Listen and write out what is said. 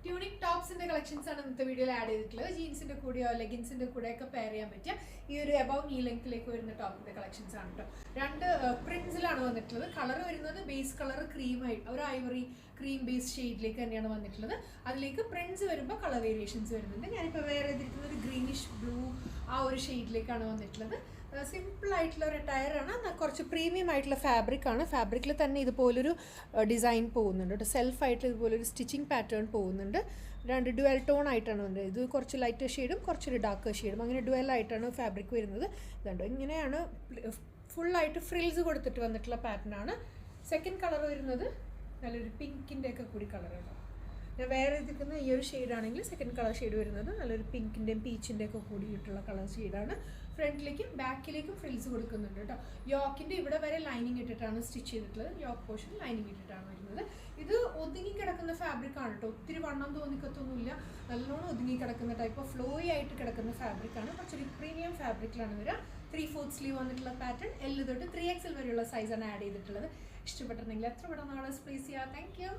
Tunic ടോപ്സിന്റെ collections ആണ് ഇന്നത്തെ വീഡിയോയിൽ ആഡ് ചെയ്തിട്ടുള്ളത്. ജീൻസിന്റെ കൂടെയോ ലെഗിൻസിന്റെ കൂടെയൊക്കെ പെയർ ചെയ്യാൻ പറ്റിയ ഈ ഒരു എബവ് നീ ലെങ്ത്തിലേക്ക് വരുന്ന ടോപ്പിന്റെ കളക്ഷൻസ് ആണ് കേട്ടോ. രണ്ട് പ്രിന്റ്സിലാണ് വന്നിട്ടുള്ളത്. കളർ വരുന്നത് ബേസ് കളർ ക്രീമായിട്ട് ഒരു ഐവറി ക്രീം ബേസ് ഷെയ്ഡിലേക്ക് തന്നെയാണ് വന്നിട്ടുള്ളത്. അതിലേക്ക് പ്രിന്റ്സ് വരുമ്പോൾ കളർ വേരിയേഷൻസ് വരുന്നുണ്ട്. ഞാനിപ്പോൾ വേറെ ചെയ്തിരിക്കുന്നത് ഒരു ഗ്രീനിഷ് ബ്ലൂ ആ ഒരു ഷെയ്ഡിലേക്കാണ് വന്നിട്ടുള്ളത്. സിമ്പിൾ ആയിട്ടുള്ള ഒരു ടയറാണ്, കുറച്ച് പ്രീമിയം ആയിട്ടുള്ള ഫാബ്രിക്കാണ്. ഫാബ്രിക്കിൽ തന്നെ ഇതുപോലൊരു ഡിസൈൻ പോകുന്നുണ്ട് കേട്ടോ. സെൽഫായിട്ട് ഇതുപോലൊരു സ്റ്റിച്ചിങ് പാറ്റേൺ പോകുന്നുണ്ട്. രണ്ട് ഡുവൽ ടോൺ ആയിട്ടാണ് വന്നത്. ഇത് കുറച്ച് ലൈറ്റ് ഷെയ്ഡും കുറച്ചൊരു ഡാർക്ക് ഷെയ്ഡും അങ്ങനെ ഡുവൽ ആയിട്ടാണ് ഫാബ്രിക് വരുന്നത്. ഇതുണ്ട് ഇങ്ങനെയാണ് ഫുള്ളായിട്ട് ഫ്രിൽസ് കൊടുത്തിട്ട് വന്നിട്ടുള്ള പാറ്റേൺ ആണ്. സെക്കൻഡ് കളർ വരുന്നത് നല്ലൊരു പിങ്കിൻ്റെ ഒക്കെ കൂടി കളറാണ്. ഞാൻ വേറെ ഇരിക്കുന്ന ഈ ഒരു ഷെയ്ഡാണെങ്കിൽ സെക്കൻഡ് കളർ ഷെയ്ഡ് വരുന്നത് നല്ലൊരു പിങ്കിൻ്റെയും പീച്ചിൻ്റെ ഒക്കെ കൂടിയിട്ടുള്ള കളർ ഷെയ്ഡാണ്. ഫ്രണ്ടിലേക്കും ബാക്കിലേക്കും ഫ്രിൽസ് കൊടുക്കുന്നുണ്ട് കേട്ടോ. യോക്കിൻ്റെ ഇവിടെ വരെ ലൈനിങ് ഇട്ടിട്ടാണ് സ്റ്റിച്ച് ചെയ്തിട്ടുള്ളത്. യോക്ക് പോർഷൻ ലൈനിങ് ഇട്ടിട്ടാണ് വരുന്നത്. ഇത് ഒതുങ്ങി കിടക്കുന്ന ഫാബ്രിക്കാണ് കേട്ടോ. ഒത്തിരി വണ്ണം തോന്നിക്കത്തൊന്നുമില്ല. നല്ലോണം ഒതുങ്ങി കിടക്കുന്ന ടൈപ്പ് ഫ്ലോയി ആയിട്ട് കിടക്കുന്ന ഫാബ്രിക്കാണ്. കുറച്ചൊരു പ്രീമിയം ഫാബ്രിക്കിലാണ് വരിക. 3/4 സ്ലീവ് വന്നിട്ടുള്ള പാറ്റേൺ. L തൊട്ട് 3XL വരെയുള്ള സൈസാണ് ആഡ് ചെയ്തിട്ടുള്ളത്. ഇഷ്ടപ്പെട്ടിട്ടുണ്ടെങ്കിൽ എത്ര പെട്ടെന്ന് ഓർഡേഴ്സ് പ്ലേസ് ചെയ്യുക. Thank you.